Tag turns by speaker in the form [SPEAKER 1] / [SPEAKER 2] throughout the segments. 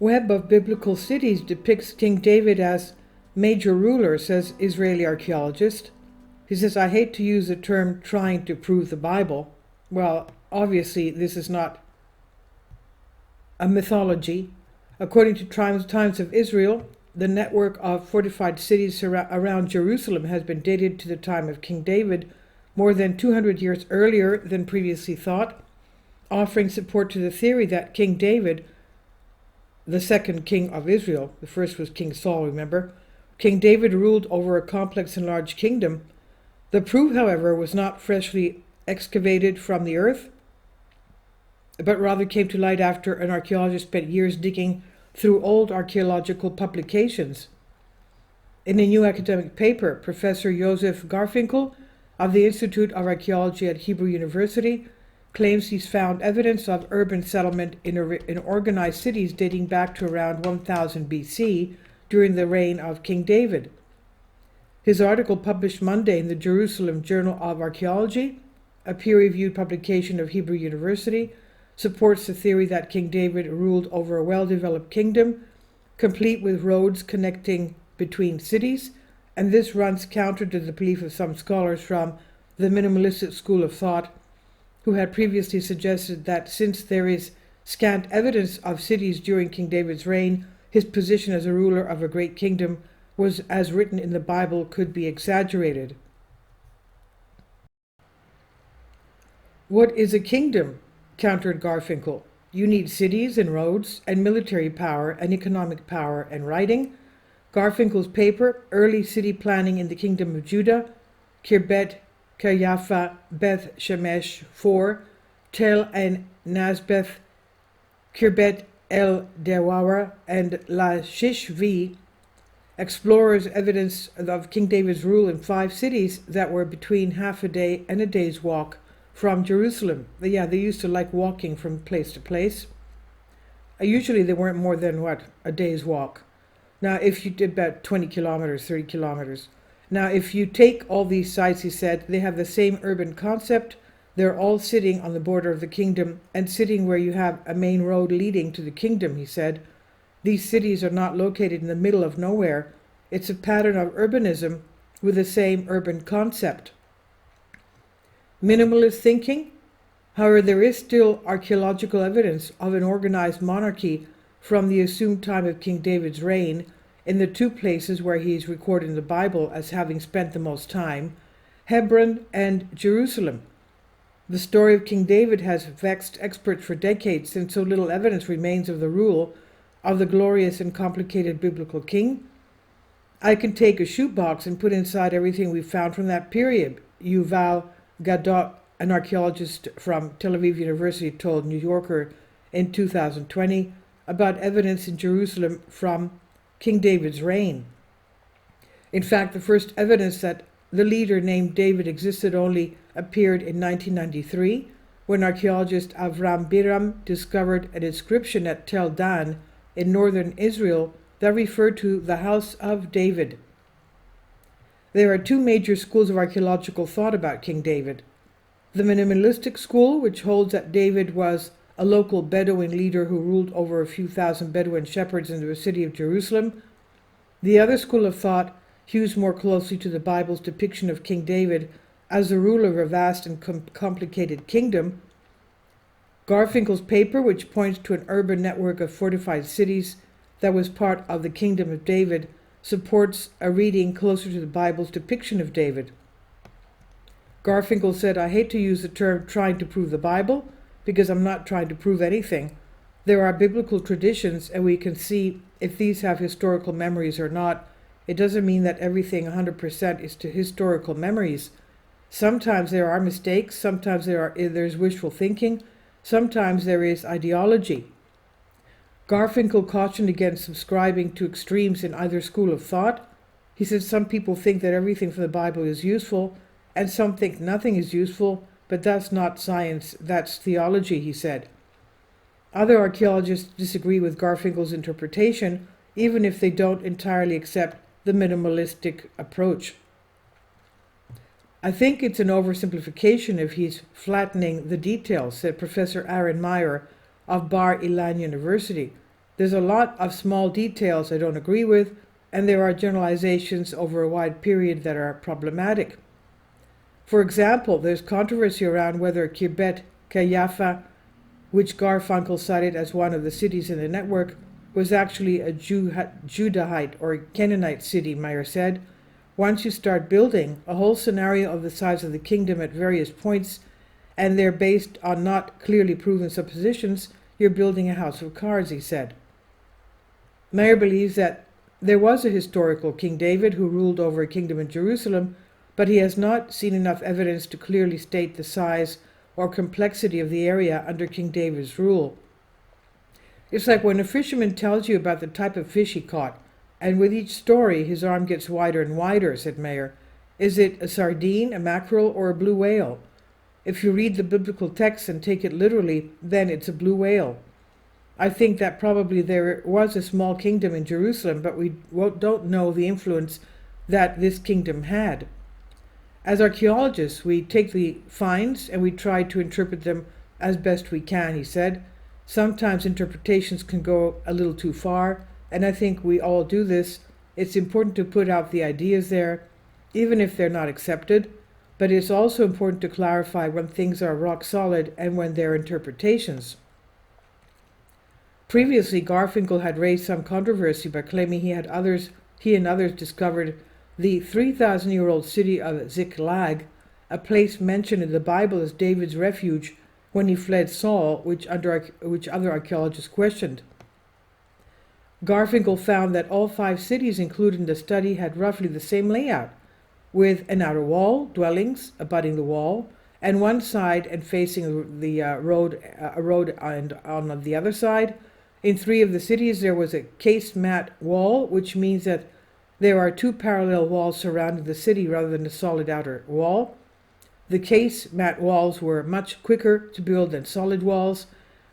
[SPEAKER 1] Web of biblical cities depicts King David as major ruler, says Israeli archaeologist. He says, I hate to use the term trying to prove the Bible. Well, obviously, this is not a mythology. According to Times of Israel, the network of fortified cities around Jerusalem has been dated to the time of King David, more than 200 years earlier than previously thought, offering support to the theory that King David, the second king of Israel, the first was King Saul, remember, King David ruled over a complex and large kingdom. The proof, however, was not freshly excavated from the earth, but rather came to light after an archaeologist spent years digging through old archaeological publications. In a new academic paper, Professor Joseph Garfinkel of the Institute of Archaeology at Hebrew University claims he's found evidence of urban settlement in organized cities dating back to around 1000 BC during the reign of King David. His article, published Monday in the Jerusalem Journal of Archaeology, a peer-reviewed publication of Hebrew University, supports the theory that King David ruled over a well-developed kingdom, complete with roads connecting between cities, and this runs counter to the belief of some scholars from the minimalistic school of thought, who had previously suggested that since there is scant evidence of cities during King David's reign, his position as a ruler of a great kingdom was, as written in the Bible, could be exaggerated. What is a kingdom? Countered Garfinkel. You need cities and roads and military power and economic power and writing. Garfinkel's paper, Early City Planning in the Kingdom of Judah, Kirbet Kayafa Beth Shemesh 4, Tel and Nazbeth, Kirbet El Dewara, and La Shishvi, explores evidence of King David's rule in 5 cities that were between half a day and a day's walk from Jerusalem. Yeah, they used to like walking from place to place. Usually they weren't more than, a day's walk. Now, if you did about 20 kilometers, 30 kilometers. Now, if you take all these sites, he said, they have the same urban concept. They're all sitting on the border of the kingdom and sitting where you have a main road leading to the kingdom, he said. These cities are not located in the middle of nowhere. It's a pattern of urbanism with the same urban concept. Minimalist thinking? However, there is still archaeological evidence of an organized monarchy from the assumed time of King David's reign in the 2 places where he is recorded in the Bible as having spent the most time, Hebron and Jerusalem. The story of King David has vexed experts for decades, since so little evidence remains of the rule of the glorious and complicated biblical king. I can take a shoebox and put inside everything we found from that period, Yuval Gadot, an archaeologist from Tel Aviv University, told New Yorker in 2020 about evidence in Jerusalem from King David's reign. In fact, the first evidence that the leader named David existed only appeared in 1993, when archaeologist Avram Biram discovered an inscription at Tel Dan in northern Israel that referred to the house of David. There are 2 major schools of archaeological thought about King David. The minimalistic school, which holds that David was a local Bedouin leader who ruled over a few thousand Bedouin shepherds in the city of Jerusalem. The other school of thought hews more closely to the Bible's depiction of King David as the ruler of a vast and complicated kingdom. Garfinkel's paper, which points to an urban network of fortified cities that was part of the kingdom of David, supports a reading closer to the Bible's depiction of David. Garfinkel said, I hate to use the term trying to prove the Bible, because I'm not trying to prove anything. There are biblical traditions, and we can see if these have historical memories or not. It doesn't mean that everything 100% is to historical memories. Sometimes there are mistakes, sometimes there's wishful thinking, sometimes there is ideology. Garfinkel cautioned against subscribing to extremes in either school of thought. He said some people think that everything from the Bible is useful, and some think nothing is useful, but that's not science, that's theology, he said. Other archaeologists disagree with Garfinkel's interpretation, even if they don't entirely accept the minimalistic approach. I think it's an oversimplification if he's flattening the details, said Professor Aaron Meyer of Bar Ilan University. There's a lot of small details I don't agree with, and there are generalizations over a wide period that are problematic. For example, there's controversy around whether Kibbet Kayapha, which Garfunkel cited as one of the cities in the network, was actually a Judahite or Canaanite city, Meyer said. Once you start building a whole scenario of the size of the kingdom at various points, and they're based on not clearly proven suppositions, you're building a house of cards, he said. Meyer believes that there was a historical King David who ruled over a kingdom in Jerusalem, but he has not seen enough evidence to clearly state the size or complexity of the area under King David's rule. It's like when a fisherman tells you about the type of fish he caught, and with each story his arm gets wider and wider, said Meyer. Is it a sardine, a mackerel, or a blue whale? If you read the biblical text and take it literally, then it's a blue whale. I think that probably there was a small kingdom in Jerusalem, but we don't know the influence that this kingdom had. As archaeologists, we take the finds and we try to interpret them as best we can, he said. Sometimes interpretations can go a little too far, and I think we all do this. It's important to put out the ideas there, even if they're not accepted, but it's also important to clarify when things are rock solid and when they're interpretations. Previously, Garfunkel had raised some controversy by claiming he and others discovered the 3,000-year-old city of Ziklag, a place mentioned in the Bible as David's refuge when he fled Saul, which other archaeologists questioned. Garfunkel found that all 5 cities included in the study had roughly the same layout, with an outer wall, dwellings abutting the wall, and one side and facing the road, and on the other side. In 3 of the cities there was a casemat wall, which means that there are 2 parallel walls surrounding the city rather than a solid outer wall. The casemat walls were much quicker to build than solid walls,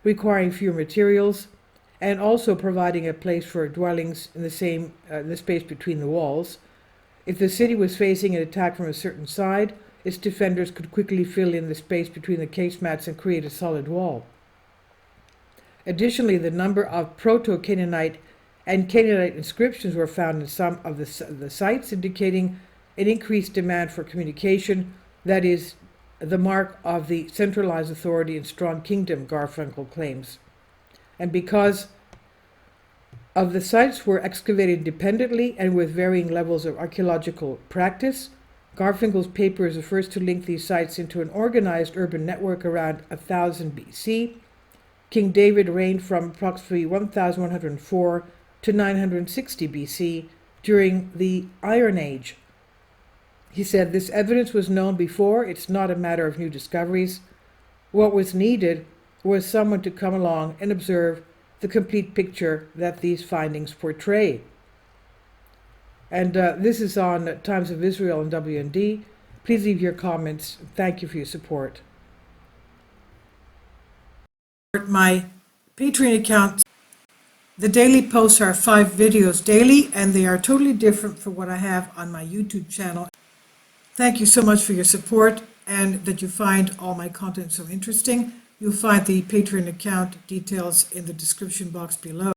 [SPEAKER 1] requiring fewer materials, and also providing a place for dwellings in the space between the walls. If the city was facing an attack from a certain side, its defenders could quickly fill in the space between the casemats and create a solid wall. Additionally, the number of Proto-Canaanite and Canaanite inscriptions were found in some of the sites, indicating an increased demand for communication. That is the mark of the centralized authority and strong kingdom, Garfunkel claims. And because of the sites were excavated independently and with varying levels of archaeological practice, Garfunkel's paper is the first to link these sites into an organized urban network around 1000 BC. King David reigned from approximately 1104 to 960 BC during the Iron Age. He said this evidence was known before. It's not a matter of new discoveries. What was needed was someone to come along and observe the complete picture that these findings portray. And this is on Times of Israel and WND. Please leave your comments. Thank you for your support. My Patreon account. The daily posts are 5 videos daily, and they are totally different from what I have on my YouTube channel. Thank you so much for your support and that you find all my content so interesting. You'll find the Patreon account details in the description box below.